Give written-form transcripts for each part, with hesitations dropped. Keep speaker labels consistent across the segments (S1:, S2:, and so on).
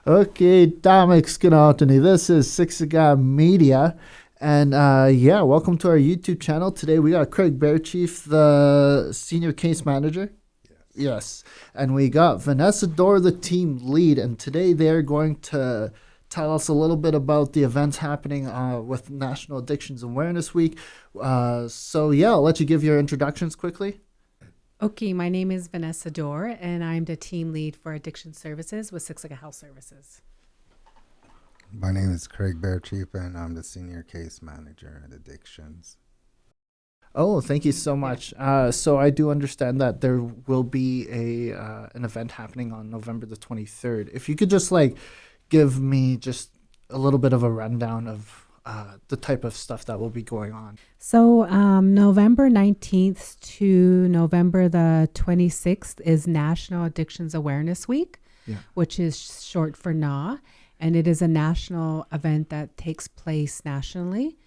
S1: Okay, Domix Skinatony. This is Siksika Media. And yeah, welcome to our YouTube channel. Today we got Craig Bearchief, the senior case manager. Yes. And we got Vanessa Doore, the team lead. And today they're going to tell us a little bit about the events happening with National Addictions Awareness Week. So yeah, I'll let you give your introductions quickly.
S2: Okay, my name is Vanessa Doore, and I'm the team lead for Addiction Services with Siksika Health Services.
S3: My name is Craig Bearchief, and I'm the senior case manager at Addictions.
S1: Oh, thank you so much. So I do understand that there will be an event happening on November the 23rd. If you could just give me just a little bit of a rundown of the type of stuff that will be going on.
S2: So, November 19th to November the 26th is National Addictions Awareness Week, which is short for NAW. And it is a national event that takes place nationally.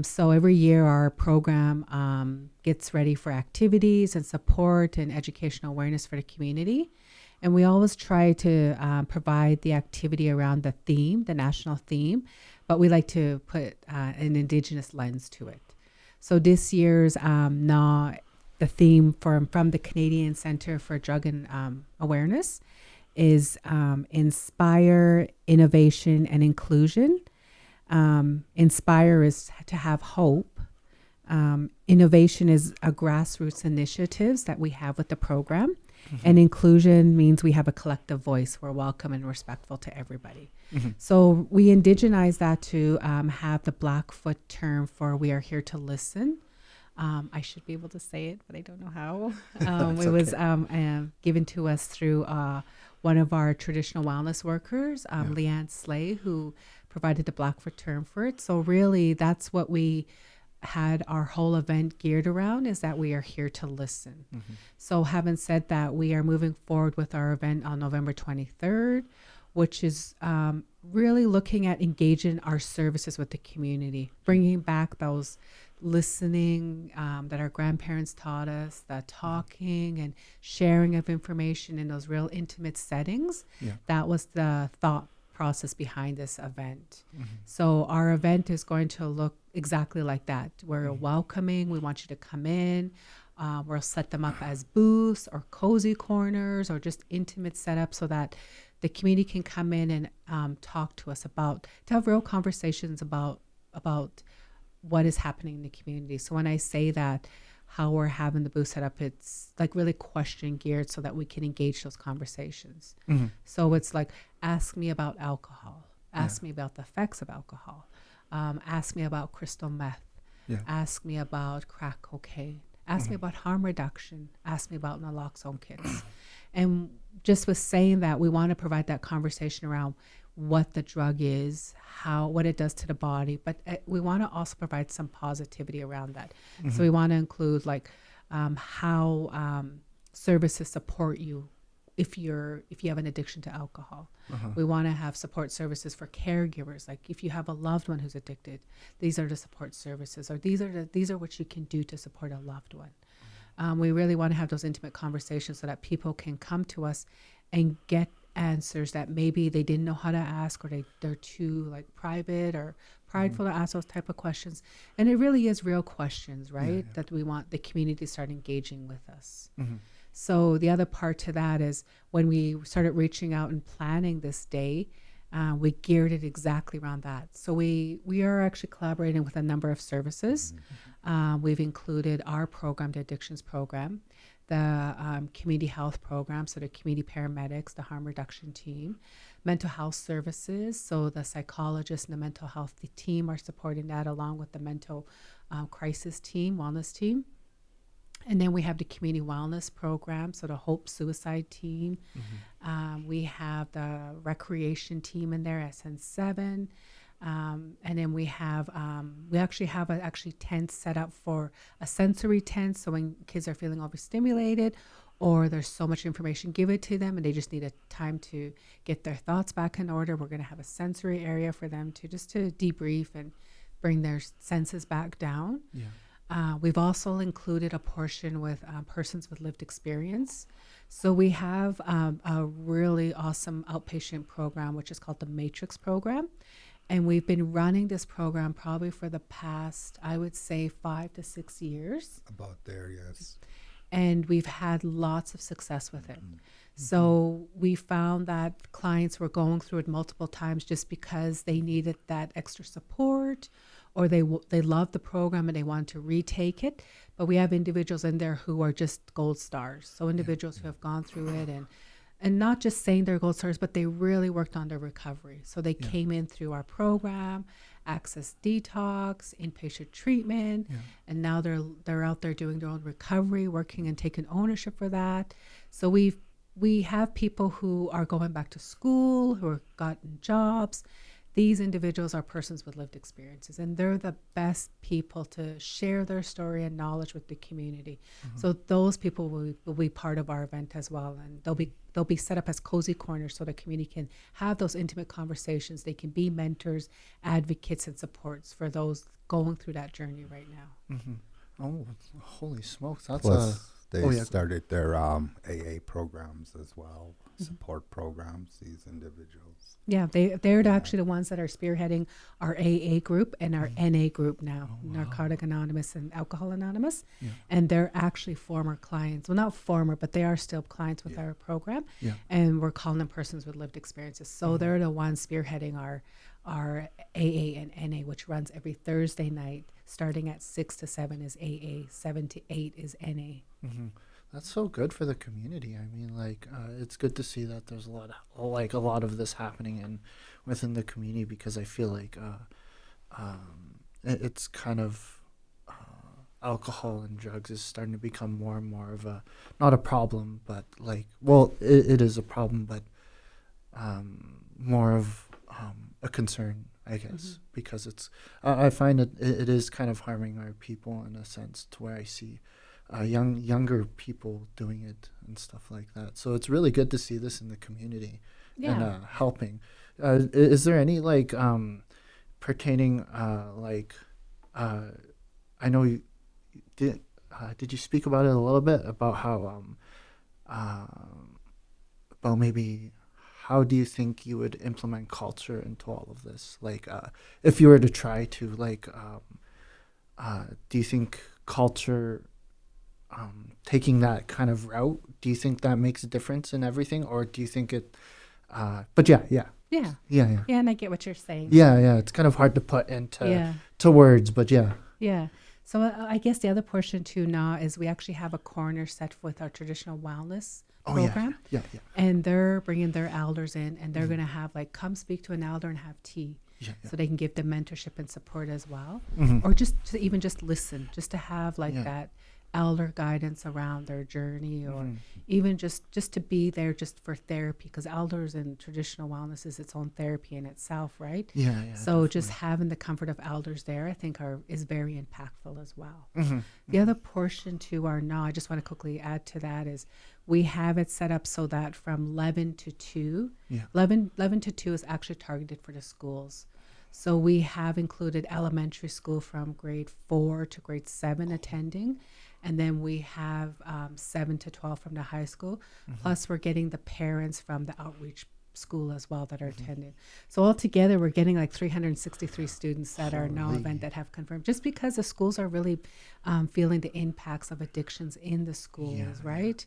S2: So every year our program gets ready for activities and support and educational awareness for the community. And we always try to provide the activity around the theme, the national theme, but we like to put an Indigenous lens to it. So this year's NAW, the theme from the Canadian Centre for Drug and Awareness is inspire, innovation, and inclusion. Inspire is to have hope. Innovation is a grassroots initiatives that we have with the program. And inclusion means we have a collective voice. We're welcome and respectful to everybody. So we indigenize that to have the Blackfoot term for we are here to listen. I should be able to say it, but I don't know how. It was given to us through one of our traditional wellness workers, Leanne Slay, who provided the Blackfoot term for it. So really, that's what we had our whole event geared around, is that we are here to listen. So having said that, we are moving forward with our event on November 23rd, which is really looking at engaging our services with the community, bringing back those listening that our grandparents taught us, the talking and sharing of information in those real intimate settings. That was the thought process behind this event. So our event is going to look exactly like that. We're welcoming. We want you to come in. We'll set them up as booths or cozy corners or just intimate setups so that the community can come in and talk to us to have real conversations about what is happening in the community. So when I say that, how we're having the booth set up, it's like really question geared so that we can engage those conversations. So it's like, ask me about alcohol, ask me about the effects of alcohol, ask me about crystal meth, ask me about crack cocaine, ask me about harm reduction, ask me about naloxone kits. And just with saying that, we want to provide that conversation around what the drug is, what it does to the body, but we want to also provide some positivity around that. So we want to include how services support you if you have an addiction to alcohol. We want to have support services for caregivers, like if you have a loved one who's addicted, these are the support services, or these are what you can do to support a loved one. We really want to have those intimate conversations so that people can come to us and get answers that maybe they didn't know how to ask, or they're too private or prideful to ask those type of questions. And it really is real questions, right? That we want the community to start engaging with us. So the other part to that is when we started reaching out and planning this day, we geared it exactly around that. So we are actually collaborating with a number of services. We've included our program, the addictions program, the community health program, so the community paramedics, the harm reduction team, mental health services, so the psychologists and the mental health team are supporting that, along with the mental crisis team, wellness team. And then we have the community wellness program, so the Hope Suicide team. We have the recreation team in there, SN7. And then we actually have a tent set up for a sensory tent. So when kids are feeling overstimulated or there's so much information, give it to them and they just need a time to get their thoughts back in order. We're going to have a sensory area for them to debrief and bring their senses back down. We've also included a portion with persons with lived experience. So we have a really awesome outpatient program, which is called the Matrix program. And we've been running this program probably for the past, I would say, 5 to 6 years.
S3: About there, yes.
S2: And we've had lots of success with it. So we found that clients were going through it multiple times just because they needed that extra support, or they loved the program and they wanted to retake it. But we have individuals in there who are just gold stars. So individuals who have gone through it and not just saying they're gold stars, but they really worked on their recovery. So they came in through our program, access detox, inpatient treatment, and now they're out there doing their own recovery, working and taking ownership for that. So we have people who are going back to school, who have gotten jobs. These individuals are persons with lived experiences, and they're the best people to share their story and knowledge with the community. So those people will be part of our event as well, and they'll be set up as cozy corners so the community can have those intimate conversations. They can be mentors, advocates, and supports for those going through that journey right now.
S1: Oh, holy smokes! That's
S3: Plus, they started their AA programs as well, support programs, these individuals.
S2: Yeah, they're actually the ones that are spearheading our AA group and our NA group now, Narcotic Anonymous and Alcohol Anonymous. And they're actually former clients. Well, not former, but they are still clients with our program. And we're calling them persons with lived experiences. So they're the ones spearheading our AA and NA, which runs every Thursday night. Starting at 6 to 7 is AA, 7 to 8 is NA.
S1: That's so good for the community. I mean, like, it's good to see that there's a lot of this happening within the community, because I feel like it's kind of alcohol and drugs is starting to become more and more of not a problem, but it is a problem, but more of a concern, I guess, because it's I find it is kind of harming our people in a sense, to where I see younger people doing it and stuff like that. So it's really good to see this in the community and helping. Is there any pertaining I know you did you speak about it a little bit about how about maybe how do you think you would implement culture into all of this? If you were to try to do you think culture taking that kind of route, do you think that makes a difference in everything, or do you think it but yeah,
S2: and I get what you're saying.
S1: It's kind of hard to put into to words, but
S2: so I guess the other portion too now is we actually have a corner set with our traditional wellness program. And they're bringing their elders in, and they're going to have come speak to an elder and have tea. So they can give them mentorship and support as well, or just to even just listen, just to have that elder guidance around their journey, or even just to be there just for therapy, because elders and traditional wellness is its own therapy in itself, right? So definitely. Just having the comfort of elders there, I think is very impactful as well. The other portion to our I just want to quickly add to that is we have it set up so that from 11 to 2, 11 to 2 is actually targeted for the schools. So we have included elementary school from grade 4 to grade 7 attending. And then we have 7 to 12 from the high school. Plus, we're getting the parents from the outreach school as well that are attending. So altogether, we're getting 363 students at our now event that have confirmed, just because the schools are really feeling the impacts of addictions in the schools, right?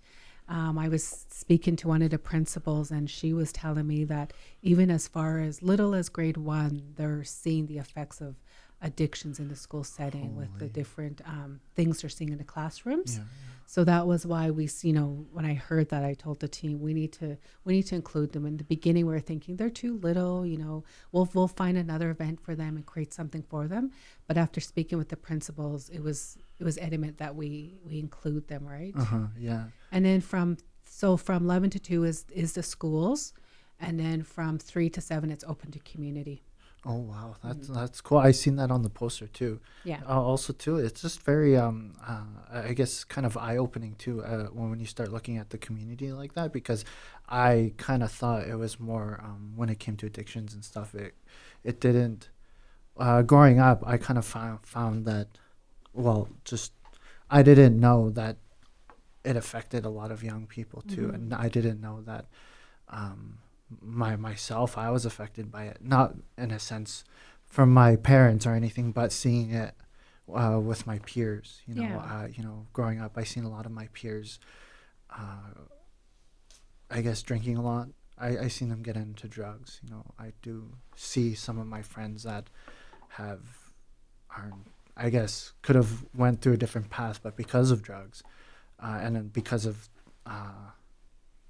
S2: I was speaking to one of the principals, and she was telling me that even as far as little as grade 1, they're seeing the effects of addictions in the school setting with the different things they're seeing in the classrooms. So that was why when I heard that, I told the team we need to include them. In the beginning, we were thinking they're too little. We'll find another event for them and create something for them. But after speaking with the principals, it was adamant that we include them, right? And then from 11 to 2 is the schools, and then from 3 to 7 it's open to community.
S1: Oh wow, that's cool. I seen that on the poster too. Also too, it's just very I guess kind of eye opening too when you start looking at the community like that, because I kind of thought it was more when it came to addictions and stuff. It didn't. Growing up, I kind of found that just I didn't know that it affected a lot of young people too, and I didn't know that myself I was affected by it, not in a sense from my parents or anything, but seeing it with my peers. Growing up, I seen a lot of my peers, I guess, drinking a lot. I seen them get into drugs. I do see some of my friends that I guess, could have went through a different path, but because of drugs, and then because of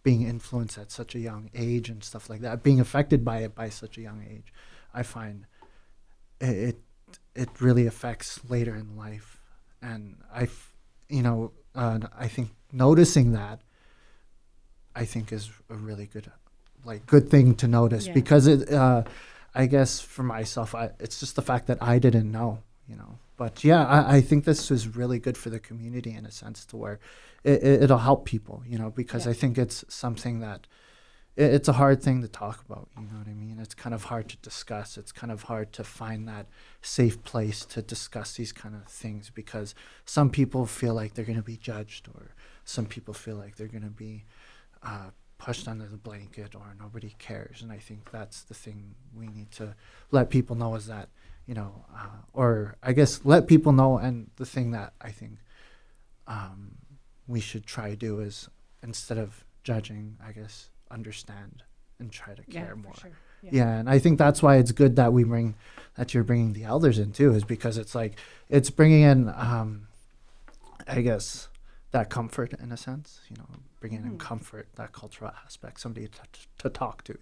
S1: being influenced at such a young age and stuff like that, being affected by it by such a young age, I find it really affects later in life. And I think noticing that, I think, is a really good thing to notice, because I guess for myself, it's just the fact that I didn't know. But I think this is really good for the community in a sense, to where it'll help people, because I think it's something that it's a hard thing to talk about. You know what I mean? It's kind of hard to discuss. It's kind of hard to find that safe place to discuss these kind of things, because some people feel like they're going to be judged, or some people feel like they're going to be pushed under the blanket, or nobody cares. And I think that's the thing we need to let people know, is that, or I guess let people know. And the thing that I think we should try to do is, instead of judging, I guess, understand and try to care more.
S2: Sure.
S1: And I think that's why it's good that you're bringing the elders in too, is because it's like, it's bringing in, I guess, that comfort in a sense, bringing in comfort, that cultural aspect, somebody to talk to,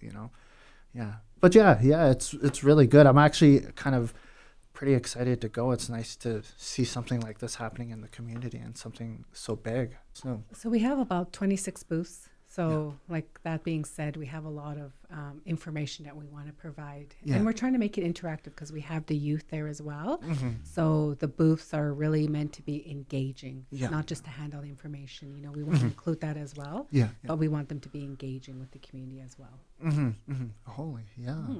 S1: But it's really good. I'm actually kind of pretty excited to go. It's nice to see something like this happening in the community, and something so big. So
S2: we have about 26 booths. So like that being said, we have a lot of information that we want to provide. And we're trying to make it interactive, because we have the youth there as well. So the booths are really meant to be engaging, not just to hand out information. We want to include that as well. But we want them to be engaging with the community as well.
S1: Holy,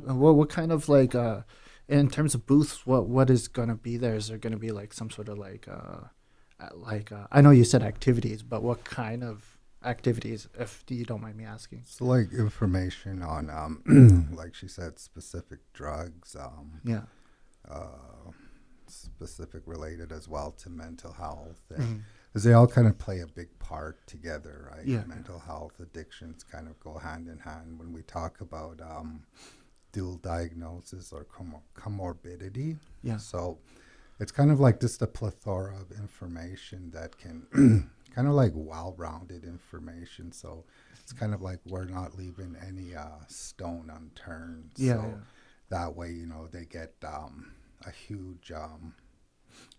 S1: what kind of in terms of booths, what is going to be there? Is there going to be like some sort of I know you said activities, but what kind of activities, if you don't mind me asking?
S3: So like information on like she said, specific drugs, specific related as well to mental health, and because they all kind of play a big part together, right? Mental health, addictions kind of go hand in hand when we talk about dual diagnosis or comorbidity. So it's kind of like just a plethora of information that can kind of like well-rounded information. So it's kind of like we're not leaving any stone unturned. That way, they get a huge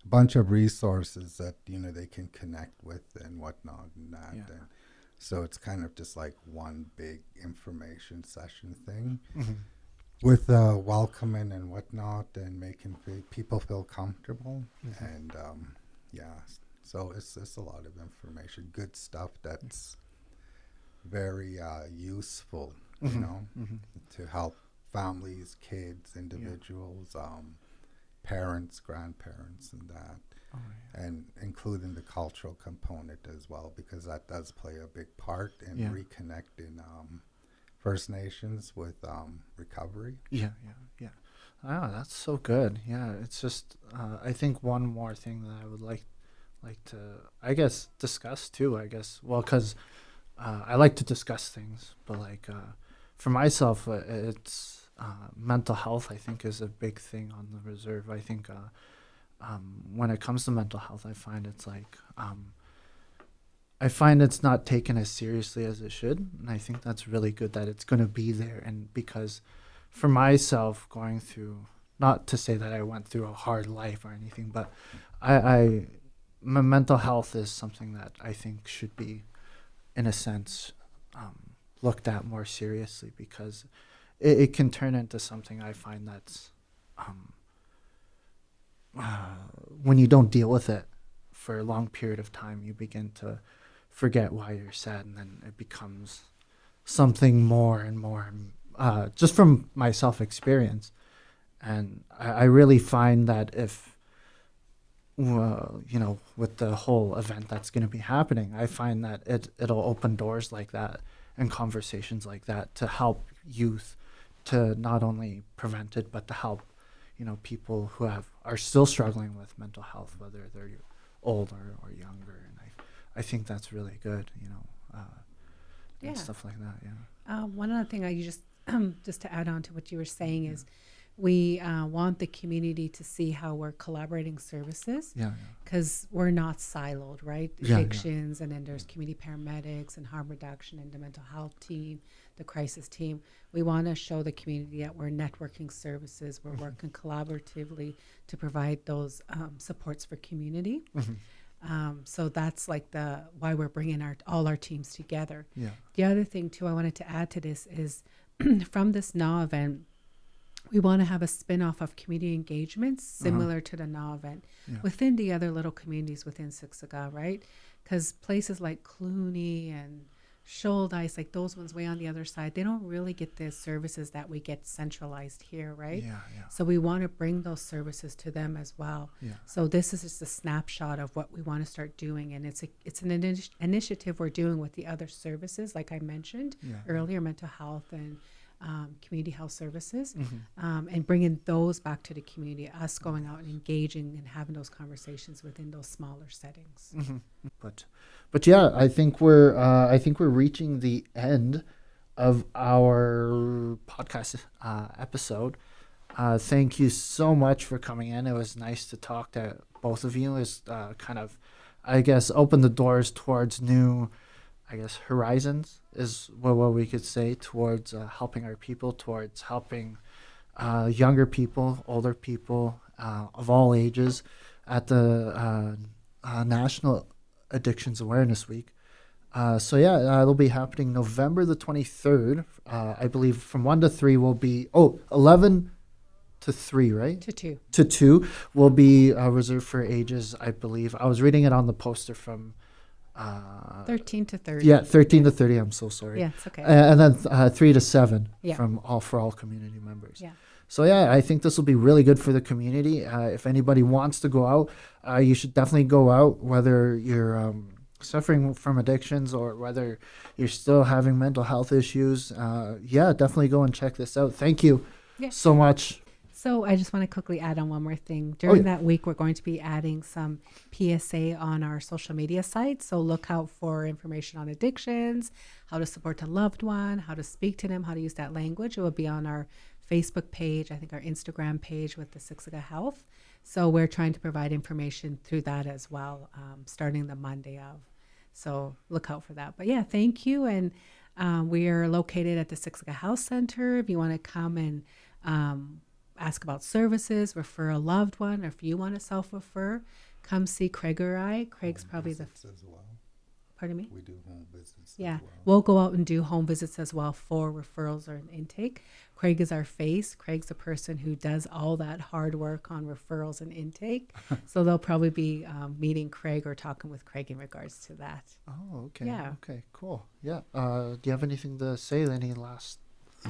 S3: bunch of resources that, they can connect with and whatnot and that. And so it's kind of just like one big information session thing with welcoming and whatnot, and making people feel comfortable. And so it's a lot of information, good stuff that's very useful, to help families, kids, individuals, parents, grandparents, and that. And including the cultural component as well, because that does play a big part in reconnecting First Nations with recovery.
S1: Oh, that's so good. It's just I think one more thing that I would like to, I guess, discuss too, because I like to discuss things, but for myself, it's mental health, I think, is a big thing on the reserve. I think when it comes to mental health, I find it's it's not taken as seriously as it should, and I think that's really good that it's going to be there. And because for myself, going through, not to say that I went through a hard life or anything, but my mental health is something that I think should be, in a sense, looked at more seriously, because it can turn into something I find that's when you don't deal with it for a long period of time, you begin to forget why you're sad, and then it becomes something more and more, just from my self experience. And I really find that if with the whole event that's going to be happening, I find that it'll open doors like that and conversations like that to help youth to not only prevent it, but to help, people who are still struggling with mental health, whether they're older or younger. And I think that's really good, and stuff like that. Yeah.
S2: One other thing I just to add on to what you were saying is we want the community to see how we're collaborating services because we're not siloed, right? Addictions, and then there's community paramedics and harm reduction and the mental health team, the crisis team. We want to show the community that we're networking services, we're working collaboratively to provide those supports for community. So that's like why we're bringing all our teams together. The other thing too I wanted to add to this is from this NAW event, we want to have a spin-off of community engagements similar to the NAW event within the other little communities within Siksika, right? Because places like Clooney and Shoaldice, like those ones way on the other side, they don't really get the services that we get centralized here, right? So we want to bring those services to them as well. So this is just a snapshot of what we want to start doing, and it's an initiative we're doing with the other services, like I mentioned earlier, mental health and community health services, and bringing those back to the community, us going out and engaging and having those conversations within those smaller settings.
S1: But yeah, I think we're reaching the end of our podcast episode. Thank you so much for coming in. It was nice to talk to both of you. It's kind of, I guess, opened the doors towards new, horizons is what we could say, towards helping our people, towards helping younger people, older people of all ages at the National Addictions Awareness Week. It'll be happening November the 23rd. I believe from 1 to 3 will be, 11 to 3, right? To 2 will be reserved for ages, I believe. I was reading it on the poster from
S2: 13 to 30.
S1: Yeah, 13 to 30. I'm so sorry.
S2: Yeah, it's okay.
S1: And then 3 to 7 for all community members.
S2: Yeah.
S1: So I think this will be really good for the community. If anybody wants to go out, you should definitely go out, whether you're suffering from addictions or whether you're still having mental health issues. Definitely go and check this out. Thank you so much.
S2: So I just want to quickly add on one more thing. During that week, we're going to be adding some PSA on our social media site. So look out for information on addictions, how to support a loved one, how to speak to them, how to use that language. It will be on our Facebook page, I think our Instagram page with the Siksika Health. So we're trying to provide information through that as well, starting the Monday of. So look out for that. But thank you. And we are located at the Siksika Health Center. If you want to come and ask about services, refer a loved one, or if you want to self-refer, come see Craig or I. Craig's probably the...
S3: as well.
S2: Pardon me?
S3: We do home visits as
S2: Yeah,
S3: well.
S2: we'll go out and do home visits as well for referrals or an intake. Craig is our face. Craig's the person who does all that hard work on referrals and intake. So they'll probably be meeting Craig or talking with Craig in regards to that.
S1: Oh, okay.
S2: Yeah.
S1: Okay, cool. Yeah. Do you have anything to say? Any last...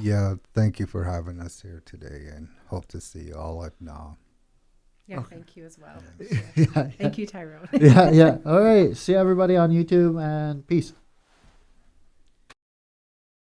S3: Yeah, thank you for having us here today, and hope to see you all at NAW.
S2: Yeah,
S1: Okay.
S2: Thank you as well.
S1: Yeah.
S2: Thank you, Tyrone.
S1: Yeah. All right. See everybody on YouTube, and peace.